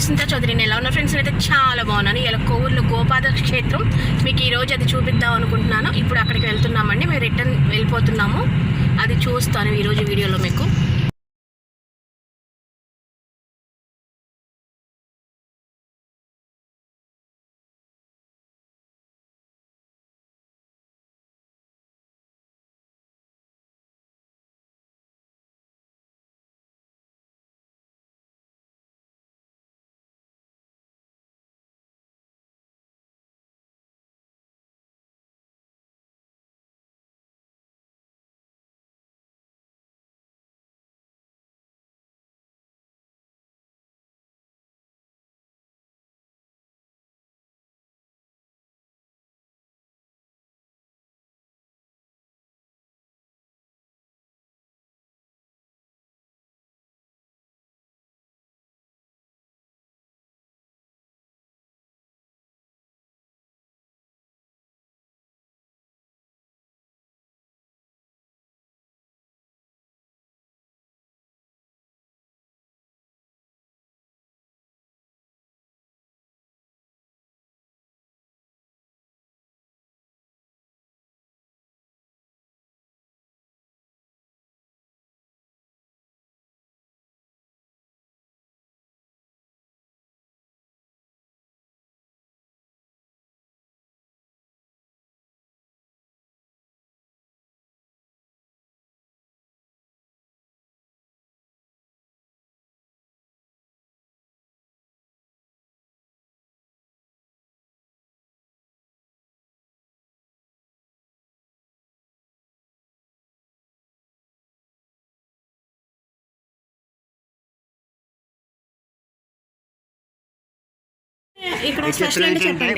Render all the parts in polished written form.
సునీత చౌదరి. నేను ఎలా ఉన్న ఫ్రెండ్స్ అయితే చాలా బాగున్నాను. ఇలా కోవూరులో గోపాద క్షేత్రం మీకు ఈరోజు అది చూపిద్దాం అనుకుంటున్నాను. ఇప్పుడు అక్కడికి వెళ్తున్నామండి, మేము రిటర్న్ వెళ్ళిపోతున్నాము. అది చూస్తాను ఈరోజు వీడియోలో మీకు.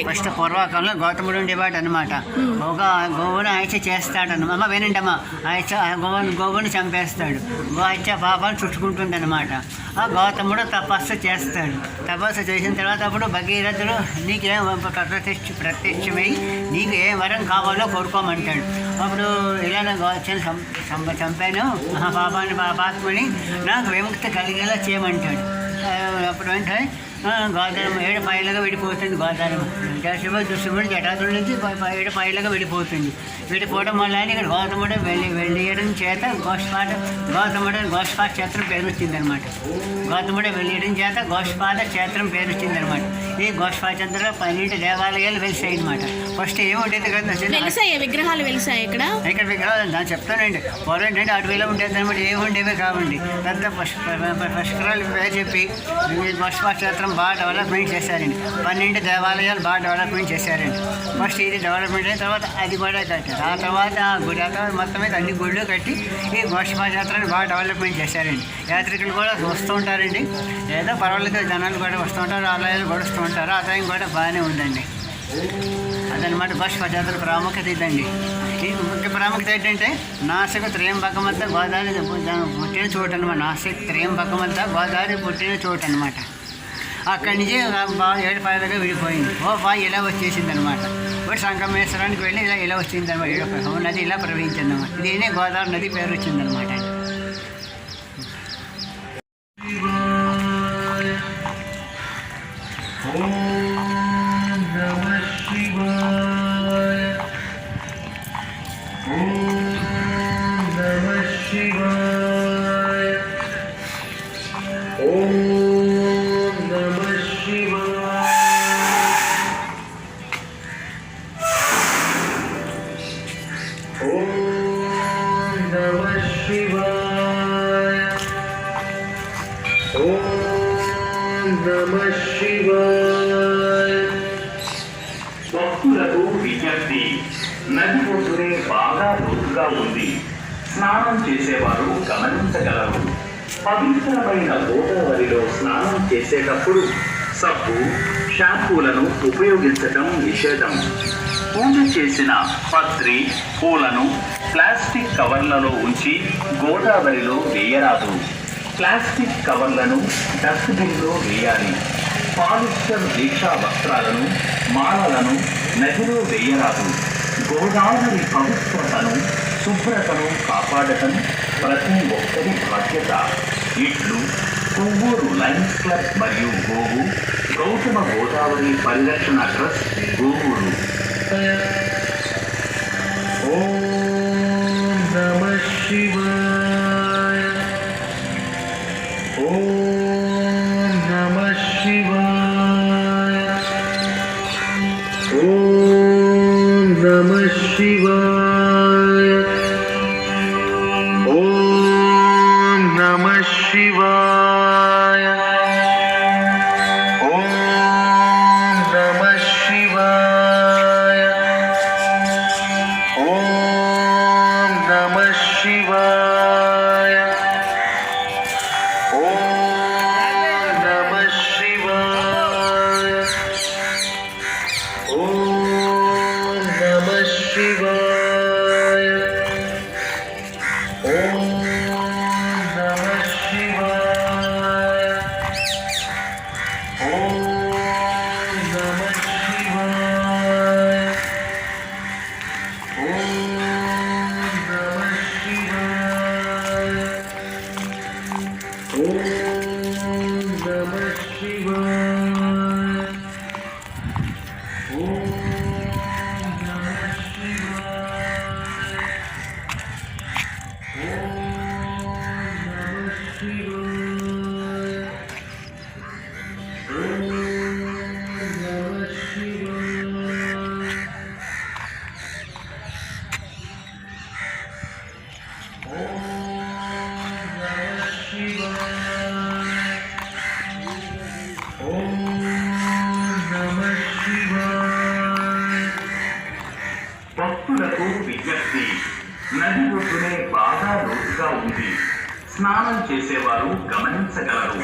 ఫస్ట్ పూర్వకాలంలో గౌతముడు ఉండేవాడు అనమాట. గోవును ఆయిచ చేస్తాడన్నమాట. వినంటమ్మా, ఆయిచ గోవుని చంపేస్తాడు. ఆయిచ పాపాలు చుట్టుకుంటుంది అనమాట. ఆ గౌతముడు తపస్సు చేస్తాడు. తపస్సు చేసిన తర్వాత అప్పుడు భగీరథుడు నీకేం ప్రత్యక్షమై నీకు ఏ వరం కావాలో కోరుకోమంటాడు. అప్పుడు ఇలా చంపాను పాపాత్మని నాకు విముక్తి కలిగేలా చేయమంటాడు. అప్పుడు అంటే గోదావరి 7 పాయలుగా విడిపోతుంది. గోదావరి శివుడు జటాదుల నుంచి 7 పాయలుగా విడిపోతుంది. విడిపోవడం వల్ల ఇక్కడ గౌతముడు వెళ్ళేయడం చేత గోష్పాద క్షేత్రం పేరు వచ్చిందనమాట. గౌతముడు వెళ్ళేయడం చేత గోష్పాద క్షేత్రం పేరు వచ్చిందనమాట. ఈ గోష్పాద క్షేత్రంలో 12 దేవాలయాలు వెలిసాయి అనమాట. ఫస్ట్ ఏముండేది కదా విగ్రహాలు వెలిసాయి ఇక్కడ విగ్రహాలు దాన్ని చెప్తానండి. పూర్వం ఏంటంటే అడవిలో ఉండేది అనమాట. ఏమి ఉండేవి కావండి. పెద్ద పుష్కరాలు పేరు చెప్పి గోష్పాద క్షేత్రం బాగా డెవలప్మెంట్ చేశారండి. 12 దేవాలయాలు బాగా డెవలప్మెంట్ చేశారండి. ఫస్ట్ ఇది డెవలప్మెంట్ అయిన తర్వాత అది కూడా కట్టారు. ఆ తర్వాత గుడి మొత్తం మీద అన్ని గుళ్ళు కట్టి ఈ గోష్పాద క్షేత్రాన్ని బాగా డెవలప్మెంట్ చేశారండి. యాత్రికులు కూడా వస్తూ ఉంటారండి. ఏదో పర్వాలేదు, జనాలు కూడా వస్తూ ఉంటారు, ఆలయాలు గడుస్తూ ఉంటారు. ఆదాయం కూడా బాగానే ఉందండి. అదనమాట గోష్పాద క్షేత్ర ప్రాముఖ్యత ఇదండి. ఈ ముఖ్య ప్రాముఖ్యత ఏంటంటే నాసిక త్రయంబకమంతా గోదావరి పుట్టిన చోటు అనమాట. నాసిక త్రయంబకమంతా గోదావరి పుట్టిన చోటు అనమాట. అక్కడి నుంచి 7 పాయలుగా విడిపోయింది. ఇలా వచ్చేసింది అనమాట. ఒకటి సంగమేశ్వరానికి వెళ్ళి ఇలా వచ్చింది అనమాట. 7 నది ఇలా ప్రవహించింది అనమాట. దీనే గోదావరి నది పేరు వచ్చిందనమాట. భక్తులకు విజ్ఞప్తి. నది ఒడ్డునే బాగా లోతుగా ఉంది. స్నానం చేసేవారు గమనించగలరు. పవిత్రమైన గోదావరిలో స్నానం చేసేటప్పుడు సబ్బు, షాంపూలను ఉపయోగించటం నిషేధం. పూజ చేసిన పత్రి, పూలను ప్లాస్టిక్ కవర్లలో ఉంచి గోదావరిలో వేయరాదు. ప్లాస్టిక్ కవర్లను డస్ట్బిన్లో వేయాలి. పాలిస్టర్ దీక్షా వస్త్రాలను, మాలలను నదిలో వేయరాదు. గోదావరి పవిత్రతను, శుభ్రతను కాపాడటం ప్రతి ఒక్కరి బాధ్యత. ఇట్లు కొవ్వూరు లయన్స్ క్లబ్ మరియు గోవు గౌతమ గోదావరి పరిరక్షణ ట్రస్ట్ గోవూరు. ఓం నమః శివాయ. ఓం నమః శివాయ. ఓం నమః శివాయ. ఓం నమః శివాయ. ఓం నమః శివాయ. ఓం నమః శివాయ. ఓం నమః శివాయ. ఓం నమః శివాయ. ఓం నమః శివాయ. ఓం నమః శివాయ. ఓం నమః శివాయ. ఓం నమః శివాయ. ఓం నమః శివాయ. భక్తులకు విజ్ఞప్తి. నది ఒడ్డునే బాగా లోతుగా ఉంది. స్నానం చేసేవారు గమనించగలరు.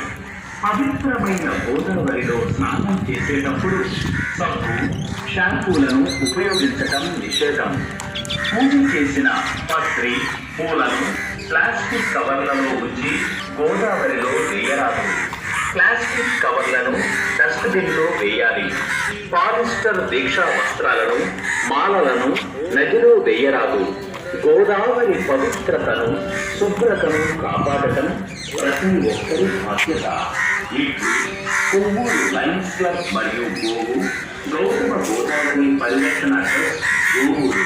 పవిత్రమైన గోదావరిలో స్నానం చేసేటప్పుడు సబ్బు, షాంపూలను ఉపయోగించటం నిషేధం. పూజ చేసిన పత్రి, పూలను ప్లాస్టిక్ కవర్లలో ఉంచి గోదావరిలో వేయరాదు. ప్లాస్టిక్ కవర్లను డస్ట్బిన్లో వేయాలి. పాలిస్టర్ దీక్షా వస్త్రాలను, మాలలను నదిలో వేయరాదు. గోదావరి పవిత్రతను, శుభ్రతను కాపాడటం ప్రతి ఒక్కరి బాధ్యత. కొవ్వూరు లయన్స్ క్లబ్ మరియు గోవు గౌతమ గోదావరి పరిరక్షణ ట్రస్ట్ గోవూరు.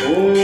ఓం